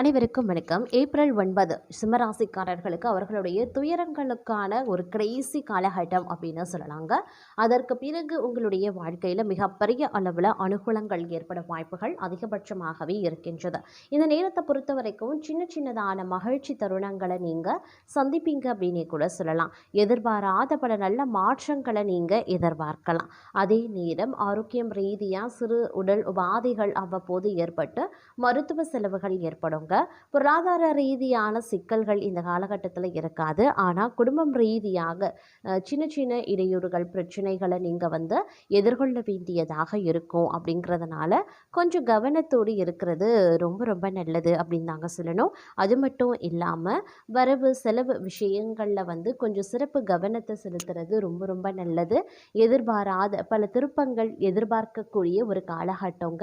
அனைவருக்கும் வணக்கம். ஏப்ரல் 9 சிம்மராசிக்காரர்களுக்கு அவர்களுடைய துயரங்களுக்கான ஒரு கடைசி காலகட்டம் அப்படின்னு சொல்லலாங்க. அதற்கு பிறகு உங்களுடைய வாழ்க்கையில் மிகப்பெரிய அளவில் அனுகூலங்கள் ஏற்பட வாய்ப்புகள் அதிகபட்சமாகவே இருக்கின்றது. இந்த நேரத்தை பொறுத்த வரைக்கும் சின்ன சின்னதான மகிழ்ச்சி தருணங்களை நீங்கள் சந்திப்பீங்க அப்படின்னு கூட சொல்லலாம். எதிர்பாராத பல நல்ல மாற்றங்களை நீங்கள் எதிர்பார்க்கலாம். அதே நேரம் ஆரோக்கியம் ரீதியாக சிறு உடல் உபாதைகள் அவ்வப்போது ஏற்பட்டு மருத்துவ செலவுகள் ஏற்படும். பொருளாதார ரீதியான சிக்கல்கள் இந்த காலகட்டத்தில் இருக்காது. ஆனால் குடும்பம் ரீதியாக சின்ன சின்ன இடையூறுகள் பிரச்சனைகளை நீங்கள் எதிர்கொள்ள வேண்டியதாக இருக்கும். அப்படிங்கிறதுனால கொஞ்சம் கவனத்தோடு இருக்கிறது ரொம்ப ரொம்ப நல்லது அப்படின்னு தாங்க சொல்லணும். அது மட்டும் இல்லாமல் வரவு செலவு விஷயங்களில் கொஞ்சம் சிறப்பு கவனத்தை செலுத்துறது ரொம்ப ரொம்ப நல்லது. எதிர்பாராத பல திருப்பங்கள் எதிர்பார்க்கக்கூடிய ஒரு காலகட்டங்க.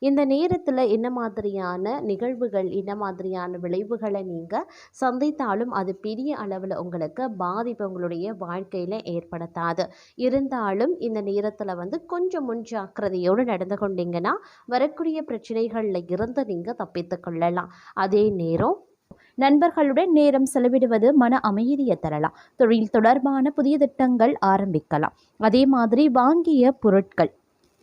இந்த நேரத்தில் என்ன மாதிரியான நிகழ்வுகள் என்ன மாதிரியான விளைவுகளை நீங்கள் சந்தித்தாலும் அது பெரிய அளவில் உங்களுக்கு பாதிப்பு உங்களுடைய வாழ்க்கையில் ஏற்படுத்தாது. இருந்தாலும் இந்த நேரத்தில் கொஞ்சம் முன்ஜாக்கிரதையோடு நடந்து கொண்டீங்கன்னா வரக்கூடிய பிரச்சனைகளில் இருந்து நீங்கள் தப்பித்து கொள்ளலாம். அதே நேரம் நண்பர்களுடன் நேரம் செலவிடுவது மன அமைதியை தரலாம். தொழில் தொடர்பான புதிய திட்டங்கள் ஆரம்பிக்கலாம். அதே மாதிரி வாங்கிய பொருட்கள்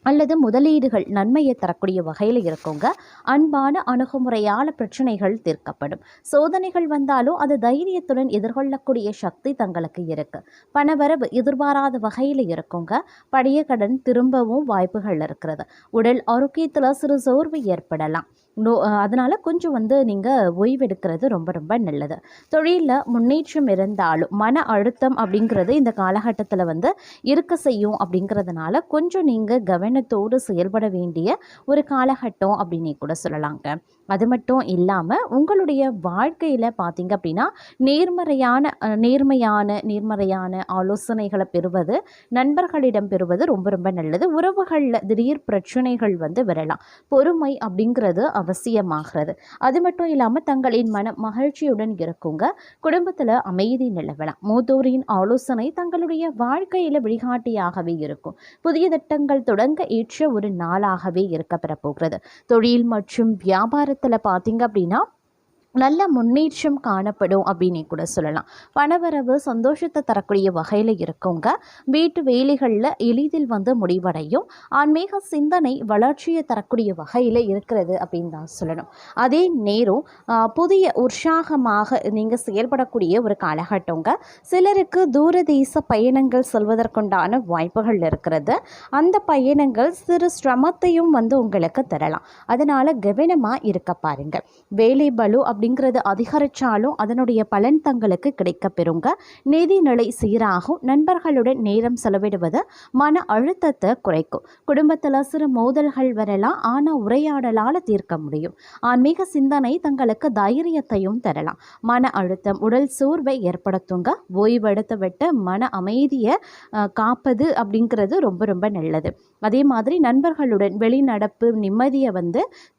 அல்லது முதலீடுகள் நன்மையை தரக்கூடிய வகையில் இருக்குங்க. அன்பான அணுகுமுறையால் பிரச்சனைகள் தீர்க்கப்படும். சோதனைகள் வந்தாலும் அது தைரியத்துடன் எதிர்கொள்ளக்கூடிய சக்தி தங்களுக்கு இருக்கு. பணவரவு எதிர்பாராத வகையில் இருக்குங்க. பழைய கடன் திரும்பவும் வாய்ப்புகள் இருக்கிறது. உடல் ஆரோக்கியத்தில் சிறு சோர்வு ஏற்படலாம். அதனால் கொஞ்சம் நீங்கள் ஓய்வெடுக்கிறது ரொம்ப ரொம்ப நல்லது. தொழிலில் முன்னேற்றம் இருந்தாலும் மன அழுத்தம் அப்படிங்கிறது இந்த காலகட்டத்தில் இருக்க செய்யும். அப்படிங்கிறதுனால கொஞ்சம் நீங்கள் கவனத்தோடு செயல்பட வேண்டிய ஒரு காலகட்டம் அப்படின்னு கூட சொல்லலாங்க. அது மட்டும் இல்லாமல் உங்களுடைய வாழ்க்கையில் பார்த்தீங்க அப்படின்னா நேர்மையான ஆலோசனைகளை பெறுவது, நண்பர்களிடம் பெறுவது ரொம்ப ரொம்ப நல்லது. உறவுகளில் திடீர் பிரச்சனைகள் வரலாம். பொறுமை அப்படிங்கிறது அவசியமாகிறது. அது மட்டும் இல்லாமல் தங்களின் மகிழ்ச்சியுடன் இருக்குங்க. குடும்பத்தில் அமைதி நிலவலாம். மூத்தோரின் ஆலோசனை தங்களுடைய வாழ்க்கையில் வழிகாட்டியாகவே இருக்கும். புதிய திட்டங்கள் தொடங்க ஏற்ற ஒரு நாளாகவே இருக்கப்பெற போகிறது. தொழில் மற்றும் வியாபாரத்தில் பார்த்தீங்க அப்படின்னா நல்ல முன்னேற்றம் காணப்படும் அப்படின்னு கூட சொல்லலாம். பணவரவு சந்தோஷத்தை தரக்கூடிய வகையில் இருக்குங்க. வீட்டு வேலைகளில் எளிதில் முடிவடையும். ஆன்மீக சிந்தனை வளர்ச்சியை தரக்கூடிய வகையில் இருக்கிறது அப்படின்னு தான் சொல்லணும். அதே நேரம் புதிய உற்சாகமாக நீங்கள் செயல்படக்கூடிய ஒரு காலகட்டங்க. சிலருக்கு தூரதேச பயணங்கள் செல்வதற்குண்டான வாய்ப்புகள் இருக்கிறது. அந்த பயணங்கள் சிறு சிரமத்தையும் உங்களுக்கு தரலாம். அதனால் கவனமாக இருக்க பாருங்கள். வேலை பளு அப்படிங்கிறது அதிகரித்தாலும் அதனுடைய பலன் தங்களுக்கு கிடைக்க பெறுங்க. நிதிநிலை சீராகும். நண்பர்களுடன் நேரம் செலவிடுவது மன அழுத்தத்தை குறைக்கும். குடும்பத்தில் சிறு மோதல்கள் வரலாம். ஆனால் உரையாடலால் தீர்க்க முடியும். ஆன்மீக சிந்தனை தங்களுக்கு தைரியத்தையும் தரலாம். மன அழுத்தம் உடல் சோர்வை ஏற்படுத்துங்க. ஓய்வெடுத்து விட்டு மன அமைதியை காப்பது அப்படிங்கிறது ரொம்ப ரொம்ப நல்லது. அதே மாதிரி நண்பர்களுடன் வெளிநடப்பு நிம்மதியை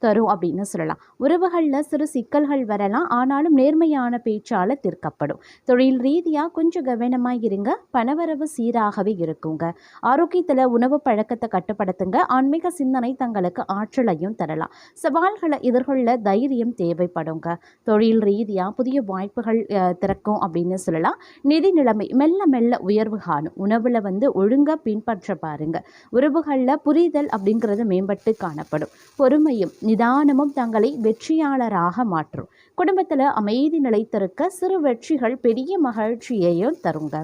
தரும் அப்படின்னு சொல்லலாம். உறவுகளில் சிறு சிக்கல்கள் வரலாம். ஆனாலும் நேர்மையான பேச்சால் தீர்க்கப்படும். தொழில் ரீதியாக கொஞ்சம் கவனமாக இருங்க. பணவரவு சீராகவே இருக்குங்க. ஆரோக்கியத்தில் உணவு பழக்கத்தை கட்டுப்படுத்துங்க. ஆன்மீக சிந்தனை தங்களுக்கு ஆற்றலையும் தரலாம். சவால்களை எதிர்கொள்ள தைரியம் தேவைப்படுங்க. தொழில் ரீதியாக புதிய வாய்ப்புகள் திறக்கும் அப்படின்னு சொல்லலாம். நிதி நிலைமை மெல்ல மெல்ல உயர்வு காணும். உணவில் ஒழுங்காக பின்பற்ற பாருங்க. உறவுகளில் புரிதல் அப்படிங்கிறது மேம்பட்டு காணப்படும். பொறுமையும் நிதானமும் தங்களை வெற்றியாளராக மாற்றும். குடும்பத்தில் அமைதி நிலைத்திருக்க சிறு வெற்றிகள் பெரிய மகிழ்ச்சியையும் தருங்க.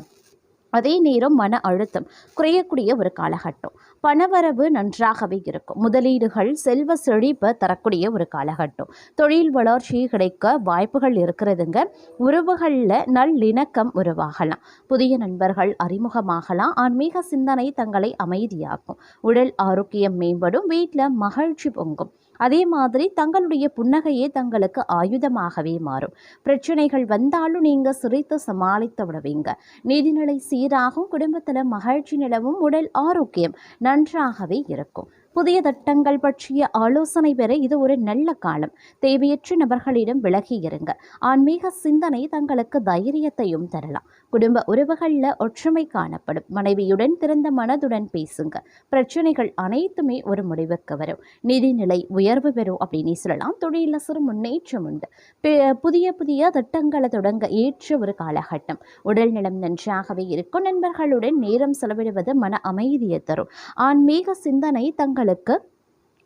அதே நேரம் மன அழுத்தம் குறையக்கூடிய ஒரு காலகட்டம். பணவரவு நன்றாகவே இருக்கும். முதலீடுகள் செல்வ செழிப்பை தரக்கூடிய ஒரு காலகட்டம். தொழில் வளர்ச்சி கிடைக்க வாய்ப்புகள் இருக்கிறதுங்க. உறவுகளில் நல்லிணக்கம் உருவாகலாம். புதிய நண்பர்கள் அறிமுகமாகலாம். ஆன்மீக சிந்தனை தங்களை அமைதியாக்கும். உடல் ஆரோக்கியம் மேம்படும். வீட்டில் மகிழ்ச்சி பொங்கும். அதே மாதிரி தங்களுடைய புன்னகையே தங்களுக்கு ஆயுதமாகவே மாறும். பிரச்சனைகள் வந்தாலும் நீங்கள் சிரித்து சமாளித்து விடுவீங்க. நீதிநிலை சீராகும். குடும்பத்தில் மகிழ்ச்சி நிலவும். உடல் ஆரோக்கியம் நன்றாகவே இருக்கும். புதிய திட்டங்கள் பற்றிய ஆலோசனை பெற இது ஒரு நல்ல காலம். தேவையற்ற நபர்களிடம் விலகி இருங்க. ஆன்மீக சிந்தனை தங்களுக்கு தைரியத்தையும் தரலாம். குடும்ப உறவுகளில் ஒற்றுமை காணப்படும். மனைவியுடன் திறந்த மனதுடன் பேசுங்க. பிரச்சனைகள் அனைத்துமே ஒரு முடிவுக்கு வரும். நிதிநிலை உயர்வு பெறும் அப்படின்னு சொல்லலாம். தொழிலில் சிறு முன்னேற்றம் உண்டு. புதிய புதிய திட்டங்களை தொடங்க ஏற்ற ஒரு காலகட்டம். உடல் நலம் நன்றாகவே இருக்கும். நண்பர்களுடன் நேரம் செலவிடுவது மன அமைதியை தரும். ஆன்மீக சிந்தனை தங்களுக்கு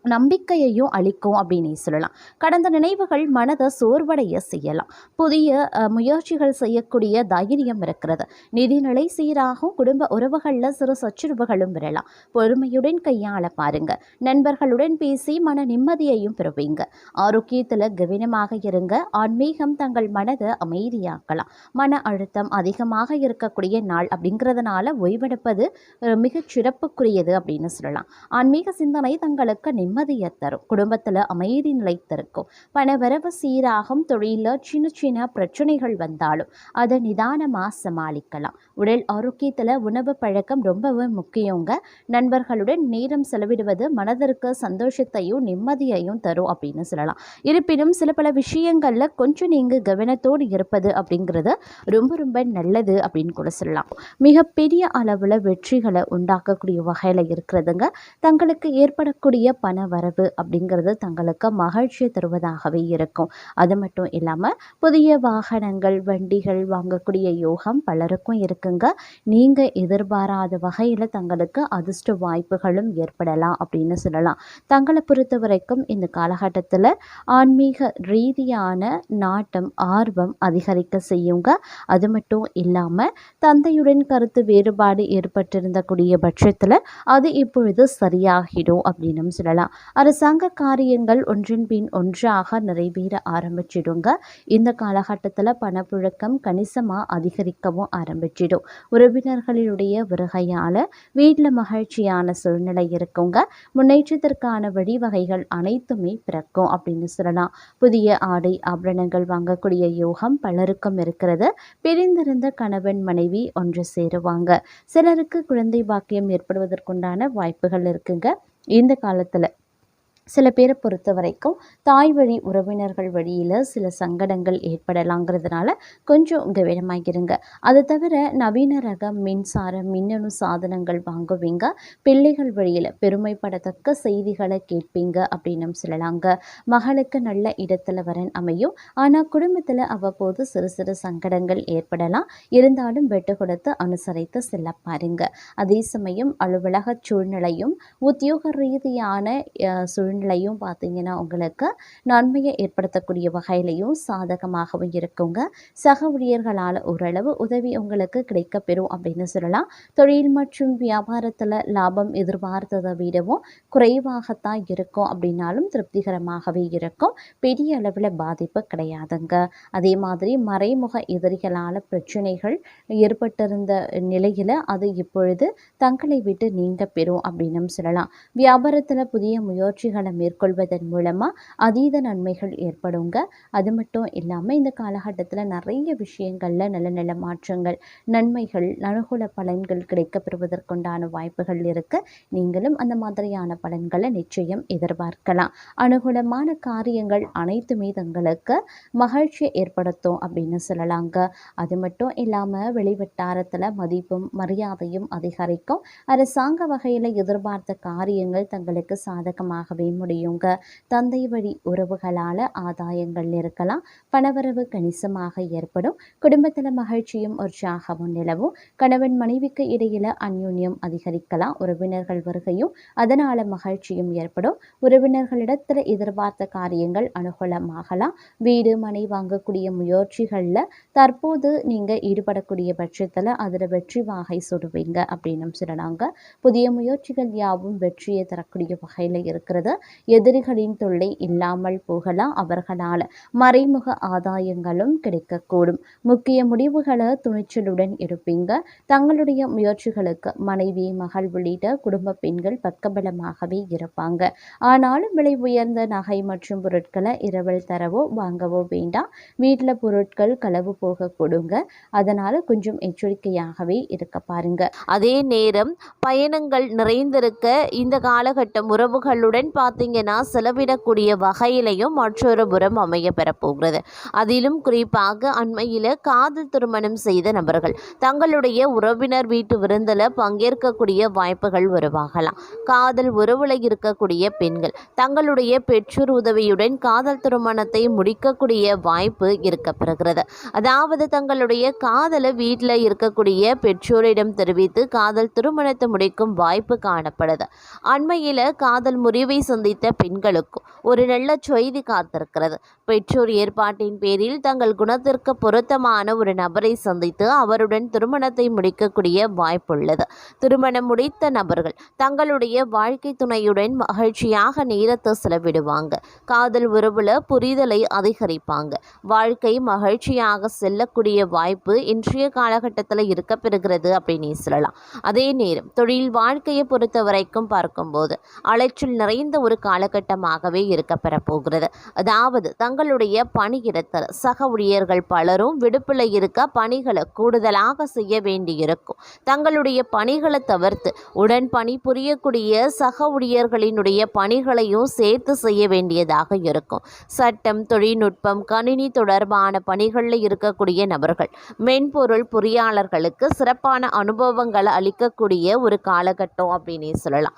நம்பிக்கையையும் அளிக்கும் அப்படின்னு சொல்லலாம். கடந்த நினைவுகள் மனதை சோர்வடைய செய்யலாம். புதிய முயற்சிகள் செய்யக்கூடிய தைரியம் இருக்கிறது. நிதிநிலை சீராகும். குடும்ப உறவுகளில் சிறு சச்சுரவுகளும் வரலாம். பொறுமையுடன் கையாள பாருங்க. நண்பர்களுடன் பேசி மன நிம்மதியையும் பெறுவீங்க. ஆரோக்கியத்தில் கவனமாக இருங்க. ஆன்மீகம் தங்கள் மனதை அமைதியாக்கலாம். மன அழுத்தம் அதிகமாக இருக்கக்கூடிய நாள் அப்படிங்கிறதுனால ஓய்வெடுப்பது மிகச் சிறப்புக்குரியது அப்படின்னு சொல்லலாம். ஆன்மீக சிந்தனை தங்களுக்கு நிம்மதியை தரும். குடும்பத்தில் அமைதி நிலைத்திருக்கும். பணவரவு சீராகும். தொழிலில் சின்ன சின்ன பிரச்சனைகள் வந்தாலும் அதை நிதானமாக சமாளிக்கலாம். உடல் ஆரோக்கியத்தில் உணவு பழக்கம் ரொம்பவே முக்கியங்க. நண்பர்களுடன் நேரம் செலவிடுவது மனதிற்கு சந்தோஷத்தையும் நிம்மதியையும் தரும் அப்படின்னு சொல்லலாம். இருப்பினும் சில பல விஷயங்களில் கொஞ்சம் நீங்கள் கவனத்தோடு இருப்பது அப்படிங்கிறது ரொம்ப ரொம்ப நல்லது அப்படின்னு கூட சொல்லலாம். மிகப்பெரிய அளவில் வெற்றிகளை உண்டாக்கக்கூடிய வகையில் இருக்கிறதுங்க. தங்களுக்கு ஏற்படக்கூடிய பண வரவு அப்படிங்கிறது தங்களுக்கு மகிழ்ச்சியை தருவதாகவே இருக்கும். அது மட்டும் இல்லாமல் புதிய வாகனங்கள் வண்டிகள் வாங்கக்கூடிய யோகம் பலருக்கும் இருக்குங்க. நீங்கள் எதிர்பாராத வகையில் தங்களுக்கு அதிர்ஷ்ட வாய்ப்புகளும் ஏற்படலாம் அப்படின்னு சொல்லலாம். தங்களை பொறுத்த வரைக்கும் இந்த காலகட்டத்தில் ஆன்மீக ரீதியான நாட்டம் ஆர்வம் அதிகரிக்க செய்யுங்க. அது மட்டும் இல்லாமல் தந்தையுடன் கருத்து வேறுபாடு ஏற்பட்டிருந்த கூடிய பட்சத்தில் அது இப்பொழுது சரியாகிடும் அப்படின்னு சொல்லலாம். அரசாங்க காரியங்கள் ஒன்றின் பின் ஒன்றாக நிறைவேற ஆரம்பிச்சிடுங்க. இந்த காலகட்டத்தில் பணப்புழக்கம் கணிசமாக அதிகரிக்கவும் ஆரம்பிச்சிடும். உறவினர்களுடைய வருகையால் வீட்டில் மகிழ்ச்சியான சூழ்நிலை இருக்குங்க. முன்னேற்றத்திற்கான வழிவகைகள் அனைத்துமே பிறக்கும் அப்படின்னு சொல்லலாம். புதிய ஆடை ஆபரணங்கள் வாங்கக்கூடிய யோகம் பலருக்கும் இருக்கிறது. பிரிந்திருந்த கணவன் மனைவி ஒன்று சேருவாங்க. சிலருக்கு குழந்தை பாக்கியம் ஏற்படுவதற்குண்டான வாய்ப்புகள் இருக்குங்க. இந்த காலத்தில் சில பேரை பொறுத்த வரைக்கும் தாய் வழி உறவினர்கள் வழியில் சில சங்கடங்கள் ஏற்படலாங்கிறதுனால கொஞ்சம் கவனமாகிருங்க. அது தவிர நவீன ரக மின்சாரம் மின்னணு சாதனங்கள் வாங்குவீங்க. பிள்ளைகள் வழியில் பெருமைப்படத்தக்க செய்திகளை கேட்பீங்க அப்படின்னு சொல்லலாங்க. மகளுக்கு நல்ல இடத்துல வரன் அமையும். ஆனால் குடும்பத்தில் அவ்வப்போது சிறு சிறு சங்கடங்கள் ஏற்படலாம். இருந்தாலும் வெட்டு கொடுத்து அனுசரித்து செல்ல பாருங்க. அதே சமயம் அலுவலக சூழ்நிலையும் உத்தியோக ரீதியான சூழ்நிலையும் பார்த்தீங்கன்னா உங்களுக்கு நன்மையை ஏற்படுத்தக்கூடிய வகையிலையும் சாதகமாகவும் இருக்குங்க. சக ஊழியர்களால் ஓரளவு உதவி உங்களுக்கு கிடைக்கப்பெறும் அப்படின்னு சொல்லலாம். தொழில் மற்றும் வியாபாரத்தில் லாபம் எதிர்பார்த்ததை விடவும் குறைவாகத்தான் இருக்கும் அப்படின்னாலும் திருப்திகரமாகவே இருக்கும். பெரிய அளவில் பாதிப்பு கிடையாதுங்க. அதே மாதிரி மறைமுக எதிரிகளால் பிரச்சனைகள் ஏற்பட்டிருந்த நிலையில் அது இப்பொழுது தங்களை விட்டு நீங்க பெறும் அப்படின்னு சொல்லலாம். வியாபாரத்தில் புதிய முயற்சிகளை மேற்கொள்வதன் மூலமாக அதீத நன்மைகள் ஏற்படுங்க. அது மட்டும் இல்லாமல் இந்த காலகட்டத்தில் நிறைய விஷயங்களில் நல்ல நல்ல மாற்றங்கள் நன்மைகள் அனுகூல பலன்கள் கிடைக்கப்பெறுவதற்குண்டான வாய்ப்புகள் இருக்குது. நீங்களும் அந்த மாதிரியான பலன்களை நிச்சயம் எதிர்பார்க்கலாம். அனுகூலமான காரியங்கள் அனைத்துமே தங்களுக்கு மகிழ்ச்சியை ஏற்படுத்தும் அப்படின்னு சொல்லலாங்க. அது மட்டும் இல்லாமல் வெளிவட்டாரத்தில் மதிப்பும் மரியாதையும் அதிகரிக்கும். அரசாங்க வகையில் எதிர்பார்த்த காரியங்கள் தங்களுக்கு சாதகமாகவே முடியுங்க. தந்தை வழி உறவுகளால் ஆதாயங்கள் இருக்கலாம். பணவரவு கணிசமாக ஏற்படும். குடும்பத்தில் மகிழ்ச்சியும் உற்சாகமும் நிலவும். கணவன் மனைவிக்கு இடையில அந்யோன்யம் அதிகரிக்கலாம். உறவினர்கள் வருகையும் அதனால மகிழ்ச்சியும் ஏற்படும். உறவினர்களிடத்தில் எதிர்பார்த்த காரியங்கள் அனுகூலமாகலாம். வீடு மனை வாங்கக்கூடிய முயற்சிகளில் தற்போது நீங்கள் ஈடுபடக்கூடிய பட்சத்தில் அதில் வெற்றி வாகை சுடுவீங்க அப்படின்னு சொல்லலாங்க. புதிய முயற்சிகள் யாவும் வெற்றியை தரக்கூடிய வகையில் இருக்கிறது. எதிரிகளின் தொல்லை இல்லாமல் போகலாம். அவர்களால் மறைமுக ஆதாயங்களும் கிடைக்கக்கூடும். முக்கிய முடிவுகளை துணிச்சலுடன் எடுப்பீங்க. தங்களுடைய முயற்சிகளுக்கு மனைவி, மகள் உள்ளிட்ட குடும்ப பெண்கள் பக்கபலமாகவே இருப்பாங்க. ஆனாலும் விலை உயர்ந்த நகை மற்றும் பொருட்களை இரவல் தரவோ வாங்கவோ வேண்டாம். வீட்டில் பொருட்கள் களவு போக கொடுங்க. அதனால கொஞ்சம் எச்சரிக்கையாகவே இருக்க பாருங்க. அதே நேரம் பயணங்கள் நிறைந்திருக்க இந்த காலகட்டம் உறவுகளுடன் பார்த்தீங்கன்னா செலவிடக்கூடிய வகையிலையும் மற்றொரு புறம் அமைய பெறப்போகிறது. அதிலும் குறிப்பாக அண்மையில் காதல் திருமணம் செய்த நபர்கள் தங்களுடைய உறவினர் வீட்டு விருந்தில் பங்கேற்கக்கூடிய வாய்ப்புகள் உருவாகலாம். காதல் உறவுல இருக்கக்கூடிய பெண்கள் தங்களுடைய பெற்றோர் உதவியுடன் காதல் திருமணத்தை முடிக்கக்கூடிய வாய்ப்பு இருக்கப்பெறுகிறது. அதாவது தங்களுடைய காதலை வீட்டில் இருக்கக்கூடிய பெற்றோரிடம் தெரிவித்து காதல் திருமணத்தை முடிக்கும் வாய்ப்பு காணப்படுது. அண்மையில் காதல் முறிவை சந்தித்த பெண்களுக்கும் ஒரு நல்ல செய்தி காத்திருக்கிறது. பெற்றோர் ஏற்பாட்டின் பேரில் தங்கள் குணத்திற்கு பொருத்தமான ஒரு நபரை சந்தித்து அவருடன் திருமணத்தை முடிக்கக்கூடிய வாய்ப்புள்ளது. திருமணம் முடித்த நபர்கள் தங்களுடைய வாழ்க்கை துணையுடன் மகிழ்ச்சியாக நேரத்தை செலவிடுவாங்க. காதல் உறவுல புரிதலை அதிகரிப்பாங்க. வாழ்க்கை மகிழ்ச்சியாக செல்லக்கூடிய வாய்ப்பு இன்றைய காலகட்டத்தில் இருக்கப்பெறுகிறது அப்படின்னு சொல்லலாம். அதே நேரம் தொழில் வாழ்க்கையை பொறுத்த வரைக்கும் பார்க்கும்போது அலைச்சல் நிறைந்த ஒரு காலகட்டமாகவே இருக்கப்பெற போகிறது. அதாவது தங்களுடைய பணியிடத்தில் சக ஊழியர்கள் பலரும் விடுப்பில் இருக்க பணிகளை கூடுதலாக செய்ய வேண்டியிருக்கும். தங்களுடைய பணிகளை தவிர்த்து உடன் பணிபுரியக்கூடிய சக ஊழியர்களினுடைய பணிகளையும் சேர்த்து செய்ய வேண்டியதாக இருக்கும். சட்டம், தொழில்நுட்பம், கணினி தொடர்பான பணிகளில் இருக்கக்கூடிய நபர்கள் மென்பொருள் பொறியாளர்களுக்கு சிறப்பான அனுபவங்களை அளிக்கக்கூடிய ஒரு காலகட்டம் அப்படின்னு சொல்லலாம்.